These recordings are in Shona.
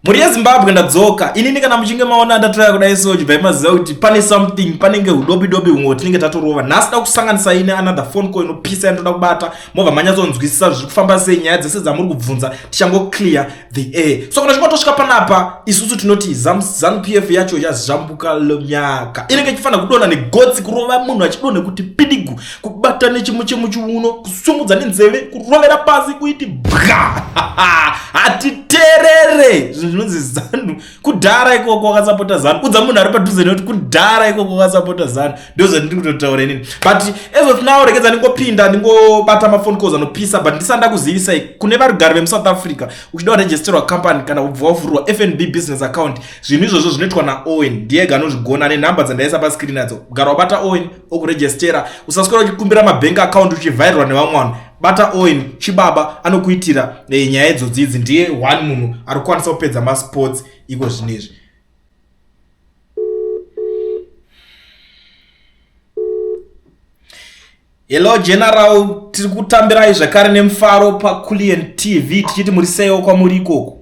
muri yeZimbabwe ndadzoka inini kana muchinge maona ndatraya kudai so chibva maziva kuti pane something panenge udobi umwe tinenge tatorova nhasi da kusanganisa ine another phone call inopisa yandoda kubata mobva manyatsonzwisisa zviri kufamba sei nyaya dzese dzamuri kubvunza tichango clear the air. So kana chingotosvika panapa isusu tinoti ZANU-PF yacho yazvambuka lomyaka inenge ichifanira kudonha negotsi kurova munhu achidonha kuti pidigu kubata nechimuchiuno kusumudza nenzeve kurovera pasi kuiti bwa hatiterere zvinonzi ZANU kudhara ikoko wakasapota ZANU udza munhu ari padhuze nekuti kudhara ikoko wakasapota ZANU ndozvandiri kutotaura inini but as of now regedza ndingopinda ndingobata mafone calls anopisa but ndisanda kuzivisai kune varugari vemuSouth Africa uchida kuregisterwa company kana kubva wavhurwa FNB business account zvinhu izvozvo zvinoitwa naOwen ndiye anozvigona nenhamba dzandaisa pascreen nadzo gara wabata Owen okuregistera usaswera uchikumbira mabank account uchivhairwa nevamwe vanhu bata Owen chibaba anokuitira nyaya idzodzidzi ndiye one munhu ari kukwanisa kupedza masports iko zvinezvi. Hello General, tiri kutambirai zvakare nemufaro paKulian TV tichiti muri seio kwamuri ikoko.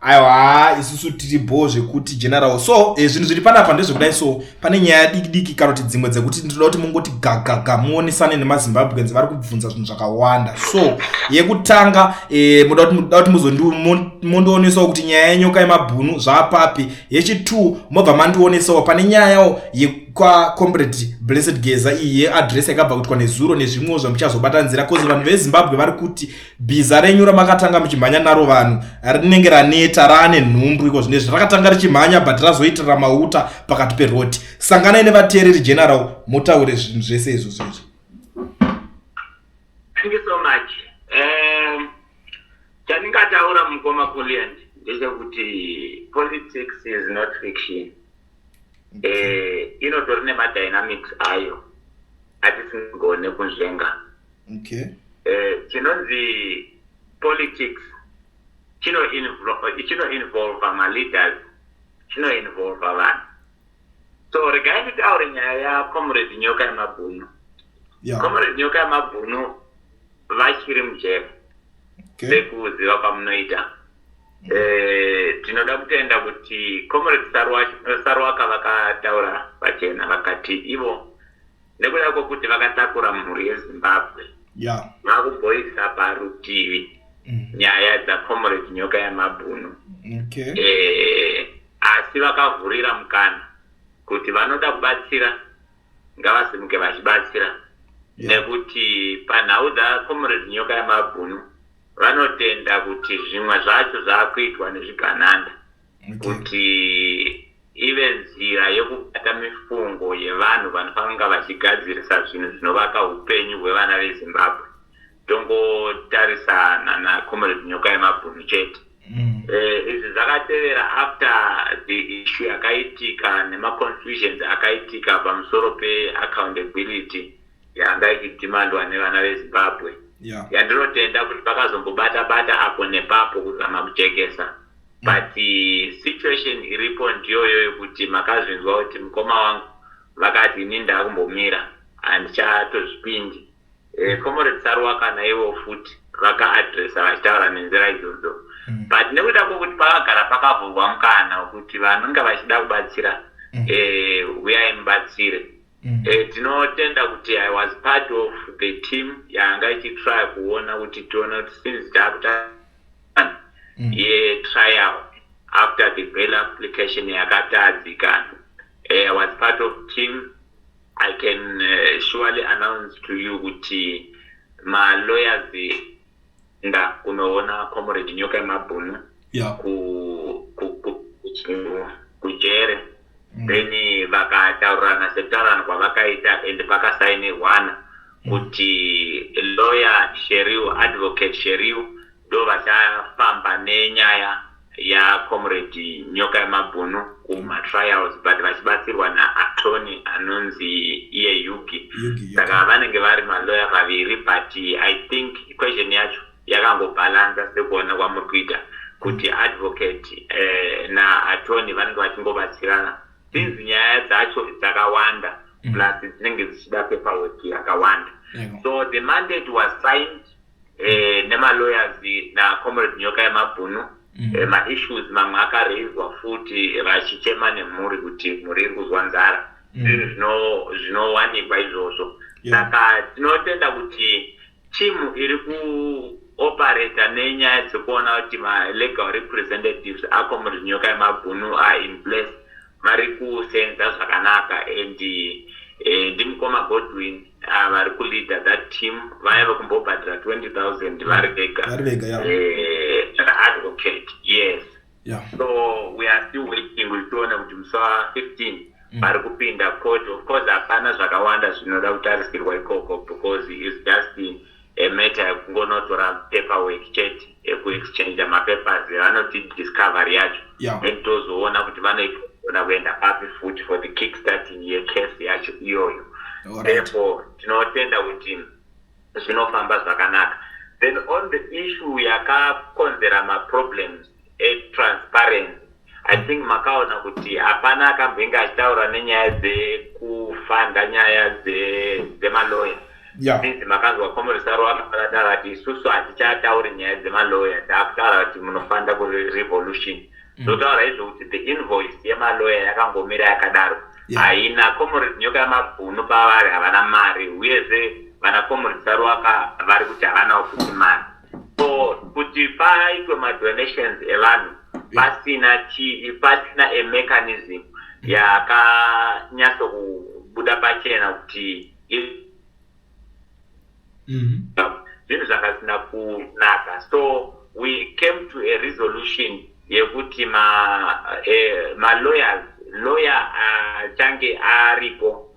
Aiwa isusu tiri bo zvekuti General so zvinhu zviri panapa ndezvekudai so pane nyaya diki kana kuti dzimwe dzekuti ndinoda kuti mungoti gagaga muonesane nemaZimbabweans vari kubvunza zvinhu zvakawanda. So yekutanga muda kuti muzondionesawo kuti nyaya yenyoka yemabhunu zvapapi. Yechi2 mobva mandionesawo pane nyaya kwa Comrade Blessed Geza iye address yakabva kuitwa nezuro nezvimwewo zvamuchazobata nzira kozi vanhu veZimbabwe vari kuti bhiza renyu ramakatanga muchimhanya naro vanhu rinenge raneta rane nhumbu iko zvinezvi rakatanga richimhanya but razoitira mauta pakati peroti. Sanganai nevateereri General mutaure zvinhu zvese izvozvo. Thank you so much. Chandingataura mukoma Kulian ndechekuti politics is not fiction. Inotori nemadynamics ayo atisingone kunzvenga. Okay. Chinonzi politics chino involve ma-leaders, chino involve vanhu. So regai nditaure nyaya yaComrade Nyoka Yemabhunu. Comrade Nyoka Yemabhunu vachiri mujeri sekuziva kwamunoita. Tinoda kutenda kuti Comrade Sarwaka vakataura pachena vakati ivo nekuda kwokuti vakatakura mhuri yeZimbabwe vakubhoisa parutivi nyaya dzaComrade Nyoka Yemabhunu. Asi vakavhurira mukana kuti vanoda kubatsira ngavasimuke vachibatsira nekuti panhau dzaComrade Nyoka Yemabhunu vanotenda kuti zvimwe zvacho zvaakuitwa nezvigananda kuti ive nzira yekubata mifungo yevanhu vanofanira vachigadzirisa zvinhu zvinovaka upenyu hwevana veZimbabwe. Tongotarisana naComrade Nyoka Yemabhunu chete. Izvi zvakatevera after the issue yakaitika nemaconfusions akaitika pamusoro peaccountability yanga ichidimandwa nevana veZimbabwe. Yandinotenda kuti vakazombobata apo nepapo kuzama kujekesa. But situation iripo ndiyoyo yekuti makazvinzwa kuti mukoma wangu vakati ini ndakumbomira handichatozvipindi. Comrade Sarwaka naivo futi vakaadresa vachitaura nenzira idzodzo. But nekuda kwokuti pakagara pakavhurwa mukana wekuti vanonga vachida kubatsira uyai mubatsire. Tinotenda kuti I was part of the team yanga ichitry kuona kuti tiona kuti since takuta trial after the bail application yakatadzikana. I was part of team. I can surely announce to you kuti ma lawyers nda kunoona Comrade Nyoka Yemabhunu kujere. Then vakataurana sektaurana kwavakaita and pakasainirwana kuti lawyer Sheriu, advocate Sheriu ndo vachafamba nenyaya yaComrade Nyoka Yemabhunu kuma-trials but vachibatsirwa naattorney anonzi iye Yugi. Saka vanenge vari malawyer vaviri but I think question yacho yakangobalansa sekuona kwamuri kuita kuti advocate naattorney vanenge vachingobatsirana. Since nyaya dzacho dzakawanda plus dzinenge dzichida paperwork yakawanda. So the mandate was signed nema-lawyers naComrade Nyoka Yemabhunu ma-issues mamwe akareizwa futi vachichema nemhuri kuti mhuri iri kuzwa nzara zvinowanikwa izvozvo. Saka tinotenda kuti timu iri kuoperata nenyaya dzekuona kuti ma-legal representatives aComrade Nyoka Yemabhunu are in place, vari kusenza zvakanaka, and ndimukoma Godwin vari kuleader that team vaya vekumbobhadhira 20,000 vari vega advocate. Yes. So we are still waiting kuona kuti musi wa15 vari kupinda court. Of course hapana zvakawanda zvinoda kutarisirwa ikoko, because it's just a matter yekungonotora paperwork chete yekuexchange mapapers vanoti discovery yacho, and tozoona kuti vanoona kuenda papi futi for the kickstarting yecase yacho iyoyo. Therefore tinotenda kuti zvinofamba zvakanaka. Then on the issue yakakonzera ma-problems transparency, I think makaona kuti hapana akambenge achitaura nenyaya dzekufanda nyaya dzemaloya. Since makanzwa Comrade Saro akataura kuti isusu hatichatauri nyaya dzemaloya, takutaura kuti munofanda kurevolution. Totaura izvo kuti the invoice yemaloya yakangomira yakadaro, haina Comrade Nyoka Yemabhunu pavari havana mari, uyezve vana Comrade Saro vari kuti havanawo futi mari. So kuti paitwe ma-donations evanhu pasina a mechanism yakanyatso kubuda pachena kuti zvinhu zvakasina kunaka. So we came to a resolution yekuti lawyer change aripo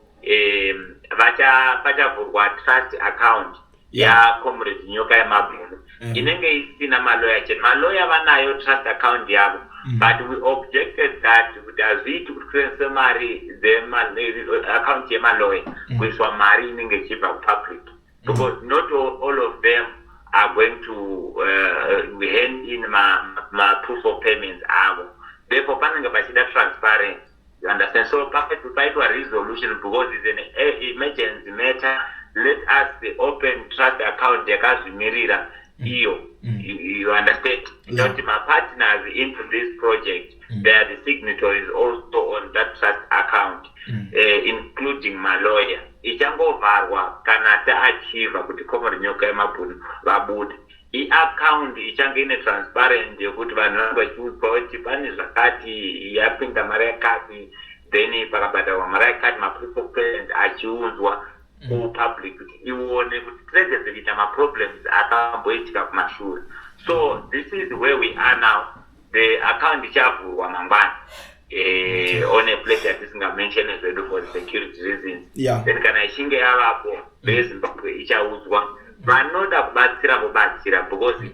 pachavhurwa trust account yaComrade Nyoka Yemabhunu inenge isina maloya chete. Maloya vanayo trust account yavo, but we objected that kuti hazviiti kuti kuendese mari account yemaloya kuiswa mari inenge ichibva kupublic, because not all of them are going to hand in ma proof of payments avo. Therefore panenge pachida transparency, you understand? So paitwa resolution, because it's an emergency matter, let us open trust account yakazvimirira iyo. You understand? That my partners into this project, they are the signatories also on that trust account, including my lawyer. Ichangovharwa kana taachiva kuti Comrade Nyoka Yemabhunu vabude. I-account ichange ine transparent yekuti vanhu vanenge vachiudzwa kuti pane zvakati yapinda mari yakati, then pakabhadharwa mari yakati, ma-proof of payment achiunzwa kupublic kuti ione kuti tinenge zvichiita ma-problems akamboitika kumashure. So this is where we are now. The account ichavhurwa mangwana on a place yatisingamention zvedu for security reasons. Then kana ichinge yavapo veZimbabwe ichaudzwa vanoda kubatsira vobatsira, because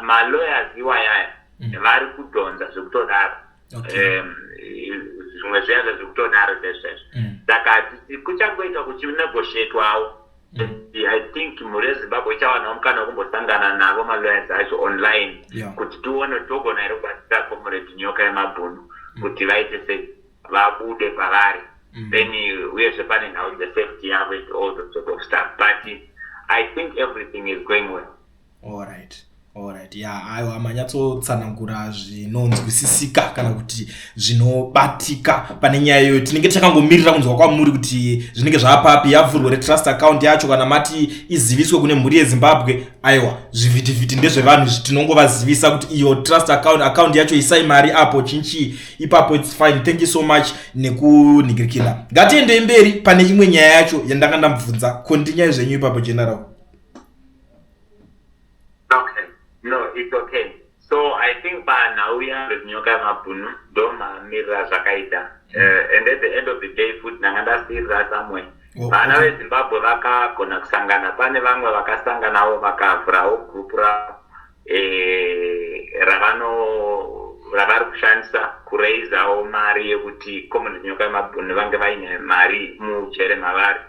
ma-lawyers iwayaya vari kudhonza zvekutodaro, zvimwe zvezvo zvekutodaro zvezvezvo. Saka kuchangoita kuchinegotiatwawo. I think mhuri yeZimbabwe ichawana mukana wekumbosangana navo ma-lawyers acho online kuti tione togona here kubatsira Comrade Nyoka Yemabhunu kuti vaite sei, vabude pavari. Then uyezve pane nhau the-safety yavo and all that sort of stuff, but I think everything is going well. Alright. Aiwa, manyatsotsanangura zvinonzwisisika kana kuti zvinobatika pane nyaya iyoyo. Tinenge takangomirira kunzwa kwamuri kuti zvinenge zvapapi, yavhurwa retrust account yacho kana mati iziviswe kune mhuri yeZimbabwe. Aiwa, zvivhitivhiti ndezvevanhu tinongovazivisa kuti iyo trust account yacho isai mari apo chinchi ipapo. It's fine. Thank you so much nekunigirikira. Ngatiende mberi pane imwe nyaya yacho yandanga ndamubvunza. Continue zvenyu ipapo general. No, it's okay. So I think by now we are with Nyoka Yemabhunu, Doma Mira Zakaita. And at the end of the day, food Nanganda still somewhere. Vana veZimbabwe vakagona kusangana, pane vamwe vakasanganawo vakavhurawo group ravari kushandisa kuraisawo mari yekuti Comrade Nyoka Yemabhunu vange vaine mari mujere mavari.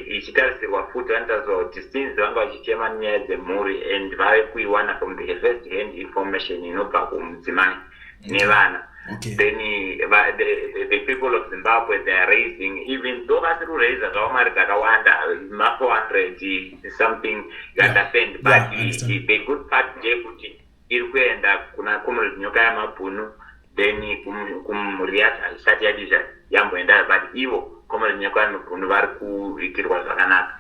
Ichitarisirwa futi vanotarisirwa kuti since vanga vachichema nyaya dzemhuri and vari kuiwana from the first hand information inobva kumudzimai nevana, Okay. Then the people of Zimbabwe, they are raising, even though as you raise a Romari Zakawanda, ma 400 something, you understand, but the good part Jebuti, Irkwenda, kuna Kumul Nyokaya Mapunu, then Kumriata, Satyadija, Yambo and that, but Ivo, Kumul Nyokaya Mapunu, Varku, it was Rana,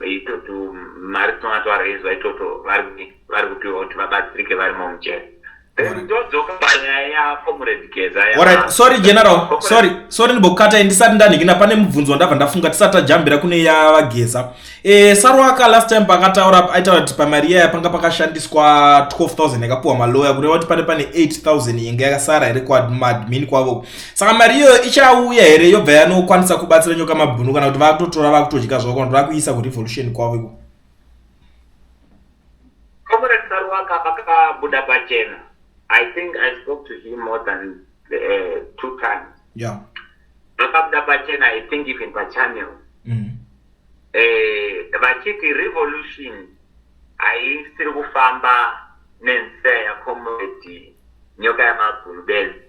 ito to Mariton to raise, I told to Vargu to Babatrick, Varmonche. Alright, sorry general, sorry ndibokata ndisati ndaningina pane mubvunzo ndabva ndafunga tisati tajambira kune yavageza. Sarwaka last time pakataura aitaura kuti pamari panga pakashandiswa 12,000 yakapuwa maloya kureva kuti pane 8,000 inga yakasara here kuadmin kwavo. Saka mari iyo ichauya here yobva yanokwanisa kubatsira nyoka mabhunu kana kuti vakutotora vakutodya zvavo kana kuti vakuisa kurevolution kwavo iko. Comrade Sarwaka pakabuda pachena. I think I spoke to him more than 2 times. Yeah. Pakabuda pachena, I think even pachannel. Vachiti revolution haisiri kufamba nenzira yakomrade nyoka yamabhunu beli.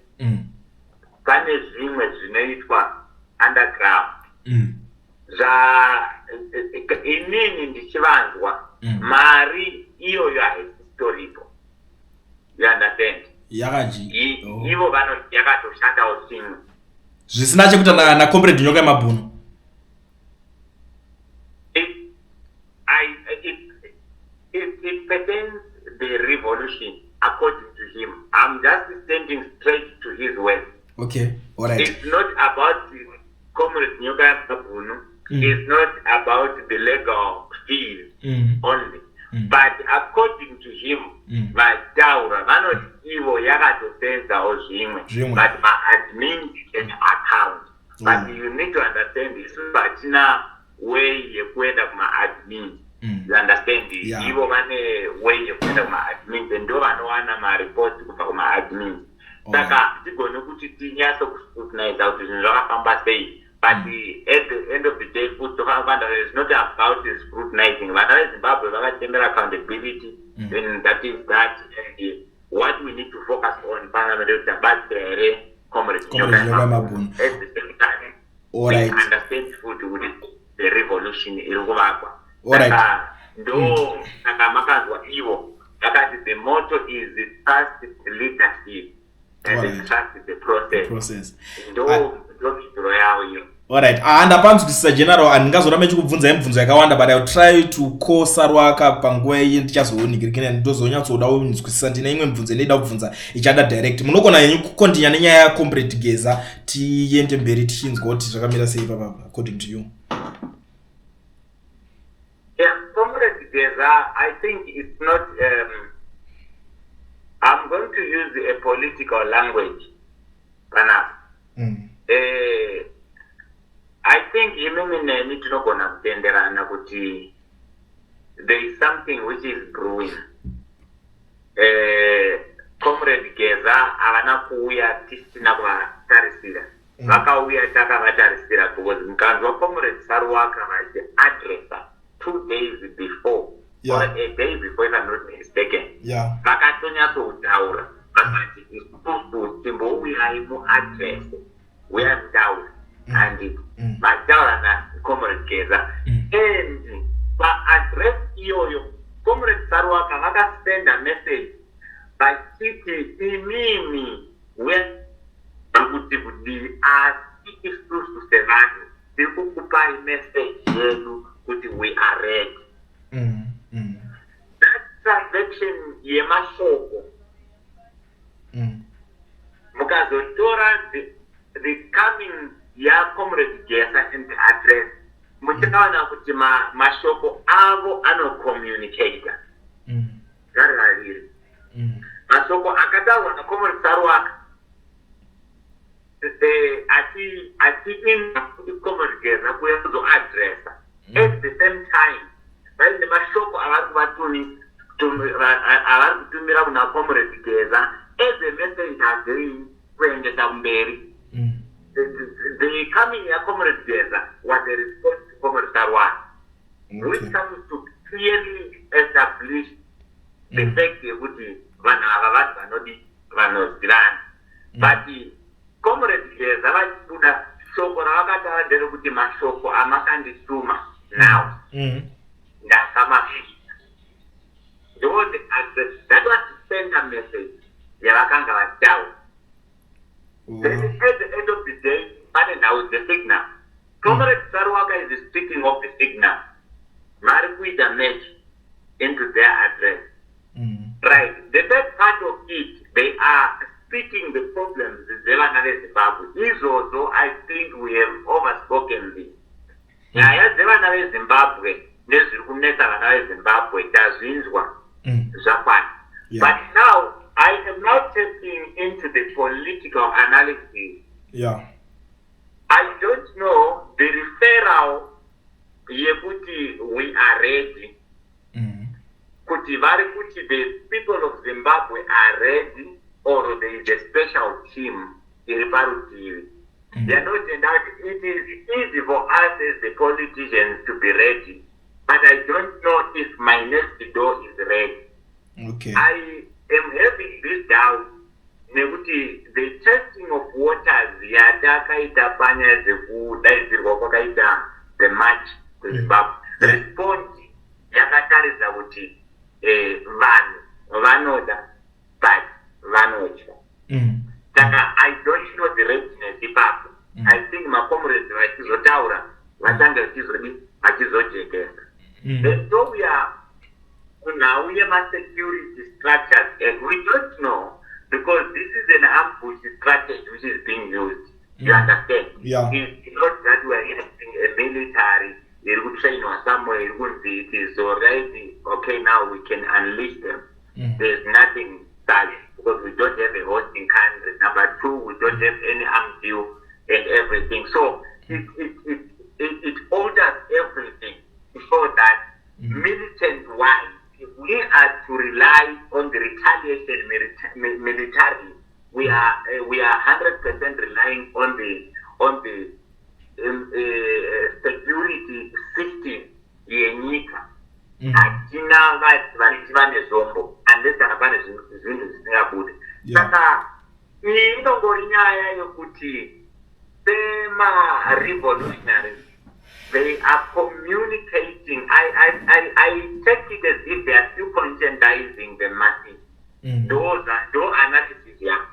Pane zvimwe zvinoitwa underground. Inini ndichivanzwa mari iyoyo haisistoripo. You understand? Yakaji. Ivo vano yakatoshandawo zvimwe. Zvisina chekuita na comrade nyoka yamabhunu. It pertains the revolution according to him. I'm just standing straight to his words. Okay, alright. It's not about comrade nyoka yamabhunu. It's not about the legal field only. But according to him, vataura vanoti ivo yakatosenzawo zvimwe, but ma-admin an account. But you need to understand this, patina way yekuenda kuma-admin. You understand this? Ivo vane way yekuenda kuma-admin, ndo vanowana ma-report kubva kuma-admin. Saka tigone kuti tinyaso kuscrutinize kuti zvinhu zvakafamba sei. But at the end of the day, it's not about scrutinizing. Vana Zimbabwe vakatendera accountability, then that is that. And what we need to focus on, but comrade Nyoka. At the same time, we understand food with the revolution. Alright. Though Nakamakazwa Ivo, the motto is the trust leadership and the trust the process. Alright, ndapanzwisisa general andingazoramba chikubvunza mibvunzo yakawanda, but I'll try to call Sarwaka panguva iyi ndichazoonikirikira ndozonyatsoda kunzwisisa. Ndine imwe mibvunzo ndinoda kubvunza ichada direct. Munogona henyu kukontinya nenyaya ya comrade Geza tiende mberi tichinzwa kuti zvakamira sei papa according to you. Yeah, comrade Geza, I think it's not I'm going to use a political language. I think imene tinogona kutenderana kuti there is something which is brewing. Comrade Geza havana kuuya tisina kuvatarisira. Vakauya takavatarisira because mukanzwa comrade Sarwaka vachiadressa 2 days before, or a day before if I'm not mistaken. Vakatonyatsotaura vakati isusu timbouyayi muadress weyamutaura and vataura naComrade Geza. And paaddress iyoyo comrade Sarwaka vakasenda message vachiti imimi kuti kudii asi isusu sevanhu tiri kukupai message yedu kuti we are ready. That transaction yemashoko mukazotora the coming yaComrade Geza and the address muchakaona kuti mashoko avo anocommunicata rarariri. Mashoko akataurwa naComrade Sarwaka atiComrade Geza kuya kuzoadressa at the same time vaine mashoko avari kutumira kuna Comrade Geza as a message agreeing kuendesa kumberi. The coming yaComrade Geza was a response to Comrade Sarwaka, which comes to clearly establish the fact that vanhu ava vanhu vanozirana. But ndasamafika. That was the center message yavakanga vachitaura. Then at the end of the day, and now is the signal. Comrade Saruwaka is speaking of the signal. Marikuita match into their address. Right. The third part of it, they are speaking the problems Zevanale Zimbabwe. This also, I think we have overspoken this. Zevanale Zimbabwe, Zimbabwe, Japan. But now, I am now taking into the political analysis. Yeah. I don't know the referral, Yebuti, we are ready. Kuti the people of Zimbabwe are ready, or there is a special team in Riparu. They are not enough. It is easy for us as the politicians to be ready, but I don't know if my next door is ready. Okay. I am having this doubt. The testing of waters, yatakaita panya zekudaizirwa kwakaita the march to Zimbabwe. Response yakatarisa kuti vanhu vanoda but vanotya. Saka I don't know the readiness ipapo. I think macomrades vachizotaura vatanga vachizojekesa. Then so we are now we have security structures and we don't know, because this is an ambush strategy which is being used. You understand? Yeah. It's not that we are using a military, it will train or somewhere, it is already, okay, now we can unleash them. There's nothing such, because we don't have a hosting country. Number two, we don't have any armed deal and everything. So it alters everything so that militant-wise, if we are to rely on the retaliation military, we are 100% relying on the security system yenyika. Hatina vane zombo unless akapane zvinhu zvisingabude. Saka iyi inongori nyaya yokuti sema revolutionaries, they are communicating. I take it as if they are still conscientizing the masses. Those analysis, yeah.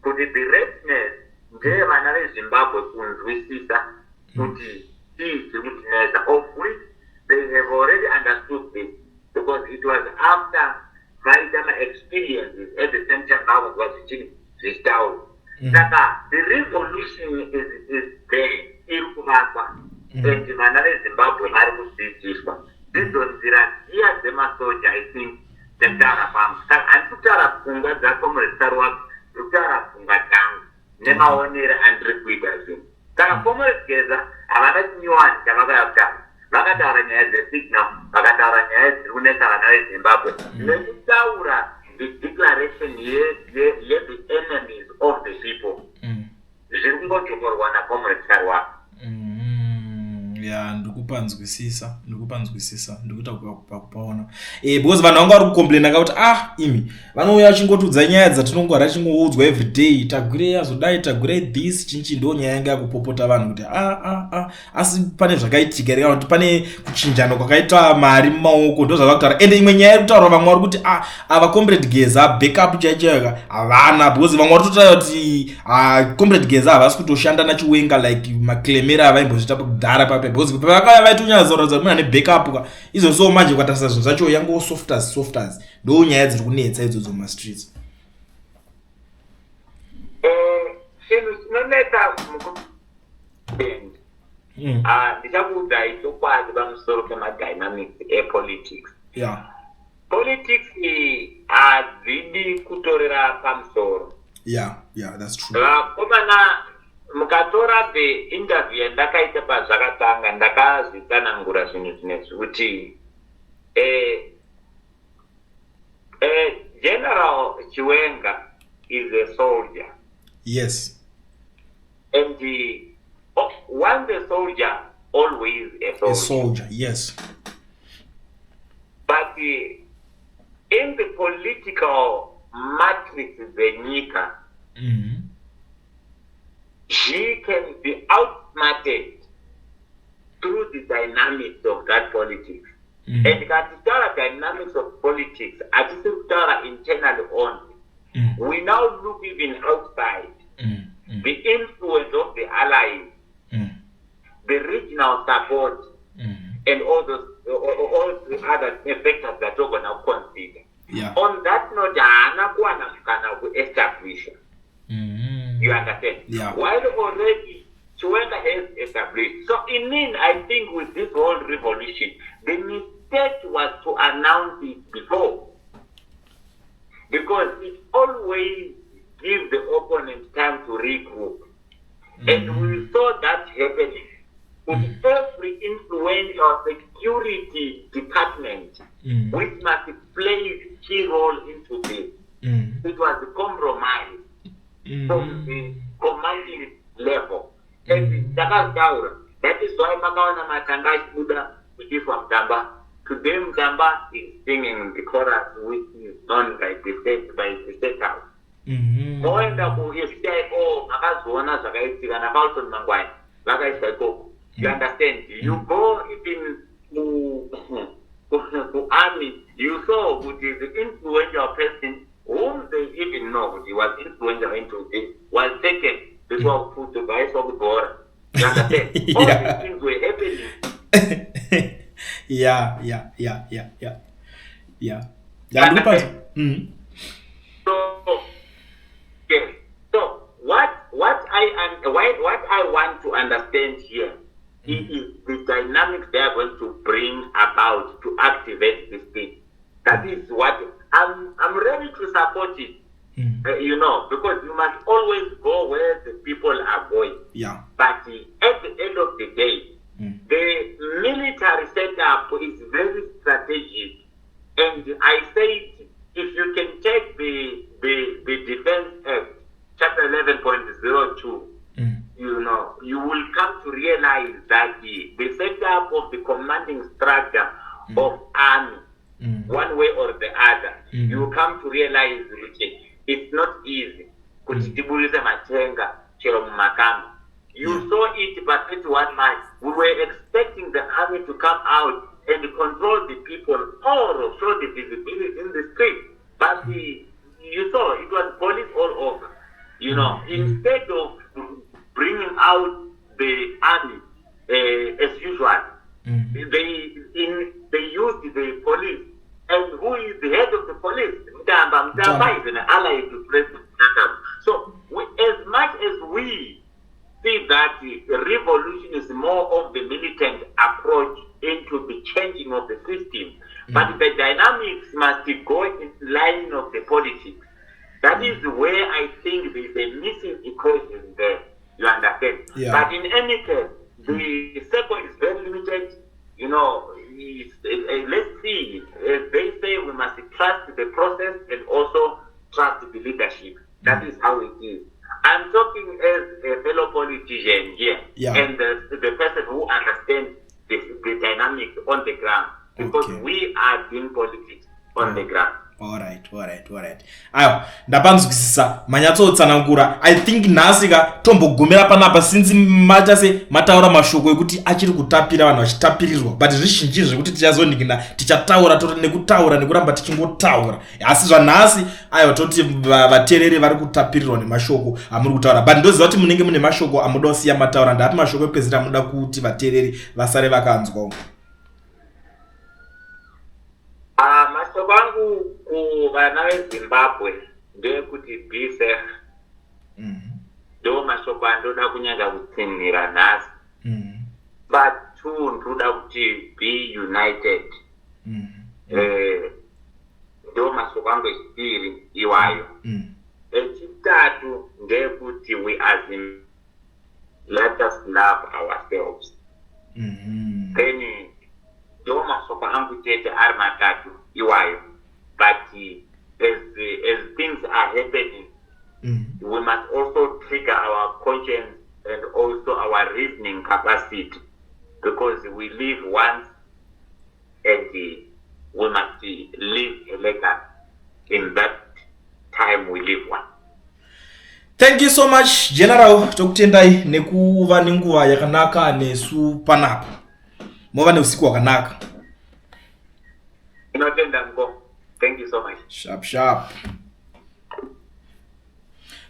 Could it be readiness? They have Zimbabwe kunzwisisa kuti chiichimutineza, of which they have already understood this, because it was after Vaidama experiences at the same time I was this down. Saka the revolution is there. And vanare Zimbabwe vari kudzidziswa ndidzo nzira dziya dzemasoja. I think dzatara pamwe. Saka handikutaura pfungwa dzakomrade Saruwaka, ndikutaura pfungwa dzangu nemaonero andiri kuita zvinhu. Saka komrade Geza havana chinyowani chavakauya kutaura. Vakataura nyaya dzesignal, vakataura nyaya dziri kunetsa vana veZimbabwe nekutaura the declaration the enemies of the people. Zviri kungotokorwa nakomrade Saruwaka. Yeah, ndikupanzwisisa ndikuita kupaona because vanhu vanga vari kukomplaina kuti imi vanouya vachingotudza nyaya dzatinongora chingoudzwa everyday, tagwirei azodai, tagwirei this chinchi. Ndo nyaya yanga yakupopota vanhu kuti asi pane zvakaitika reka kuti pane kuchinjana kwakaita mari mumaoko, ndo zvavakutaura. Ende imwe nyaya iri kutaura vamwe vari kuti ava comrade Geza backup chaichaiyo havana, because vamwe vari kutotaura kuti comrade Geza havasi kutoshanda nachiwenga like maclemera avaimbozvita kudhara pape, because pavakauya vaitonyazaura kuti muna nebackup izvo. So manje kwatarisa zvinhu zvacho yango softers ndo nyaya dziri kunetsa idzodzo mumastreets. Chinhu chinonetsa ndichakuudzai chokwadi pamusoro pemadynamics epolitics. Politics hadzidi kutorera pamusoro. Yeah, that's true. Vakomana, mukatora the interview yandakaita pazvakatanga, ndakazvitsanangura zvinhu zvinezvi kuti General Chiwenga is a soldier. Yes. And once a soldier, always a soldier. A soldier, yes. But in the political matrix Zenyika, she can be outsmarted through the dynamics of that politics. And the dynamics of politics, as internally only. We now look even outside. The influence of the allies, the regional support, and all the other factors that we're going to consider. Yeah. On that note, we establish. You understand? Yeah. While already Chiwenga has established. So I think with this whole revolution, the mistake was to announce it before. Because it always gives the opponent time to regroup. And we saw that happening. With every influential security department, which must play a key role into this. It was a compromise from the commanding level. And that is why Makawana Matangash Buddha from Mtamba. Today Mtamba is singing the chorus which is done by the state house. Moenda ku makazuona zvakaitika naPaulson Mangwai vakaisa ikoko. You understand? You go even to army, you saw who is the influential person whom they even know he was influential into this was taken before put to buy some board. You understand? All these things were happening. Yeah. So what I want to understand here is the dynamics they are going to bring about to activate this thing. That is what I'm ready to support it. Because you must always go where the people are going. Yeah. But at the end of the day, the military setup is very strategic. And I say, if you can take the Defense Act, Chapter 11.02, you will come to realize that the setup of the commanding structure of army, one way or the other, you come to realize it's not easy. You saw it, but it's 1 month. We were expecting the army to come out and control the people or show the visibility in the street. But you saw it was police all over. Instead of bringing out the army as usual, they used the police. And who is the head of the police? Mtamba is an ally to President Mtamba. So as much as we see that the revolution is more of the militant approach into the changing of the system, but the dynamics must go in line of the politics. That is where I think there is a missing equation there. You understand? Yeah. But in any case, the circle is very limited. Let's see. They say we must trust the process and also trust the leadership. That is how it is. I'm talking as a fellow politician here, and the person who understands the dynamics on the ground, because we are doing politics on the ground. All right. Ayo, ndapanzwisisa manyatsotsanangura. I think nhasika tombogumira panapa since mataura mashoko ekuti achiri kutapira vanhu vachitapirirwa, but zvizhinji zvekuti tichazoningina tichataura toti nekutaura nekuramba tichingotaura. Asi zvanhasi ayo toti vateereri vari kutapirirwa nemashoko amuri kutaura, but ndoziva kuti munenge mune mashoko amuda kusiya mataura. Ndapi mashoko epezita amuda kuti vateereri vasare vakanzwawo? Mashoko angu kuvana veZimbabwe ndeyekuti be safe. Ndo mashoko andoda kunyanga kutsinhira nhasi. But two, ndoda kuti be united. Ndo mashoko angu echipiri iwayo. Echitatu ndeyekuti we as in let us love ourselves. Then ndo mashoko angu chete ari matatu iwayo. But as things are happening, we must also trigger our conscience and also our reasoning capacity, because we live once and we must live a legacy in that time we live one. Thank you so much, General. Tokutendai nekuva nenguva yakanaka nesu panapa. Mova neusiku wakanaka. Thank you so much. Sharp.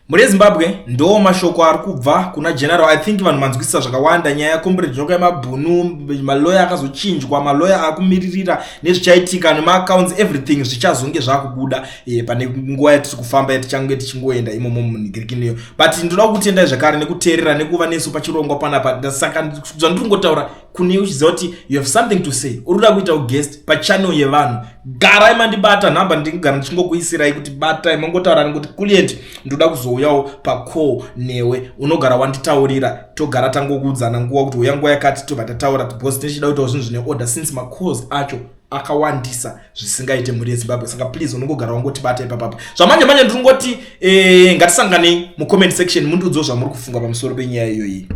Muri Zimbabwe ndo mashoko ari kubva kuna general. I think vanhu manzwisisa zvakawanda nyaya comrade Njoka Mabhunu, maloya akazochinjwa, maloya akumiririra nezvichaitika nema accounts everything zvichazonge zvakubuda pane nguva yatiri kufamba yatichange tichingoenda imomo munigirikiniyo. But ndoda kutendai zvakare nekuteerera nekuva nesu pachirongwa panapa. Saka zvandiringotaura kune uchiziva kuti you have something to say. Urikuda kuita guest pachannel yevanhu, garai mandibata nhamba ndingara ndichingokuisirai kuti batai mangotaura nekuti client ndoda kuzouyawo pacall newe unogara wanditaurira togara tangokuudzana nguva kuti uya nguva yakati tobva tataura because tichida kuitawo zvinhu zvine order since macalls acho akawandisa zvisingaite muri yeZimbabwe. Saka please unongogara wangotibata ipapapa. Zvamanje manje ndiringoti ngatisanganei mu comment section mundiudzewo zvamuri kufunga pamusoro penyaya iyoyi.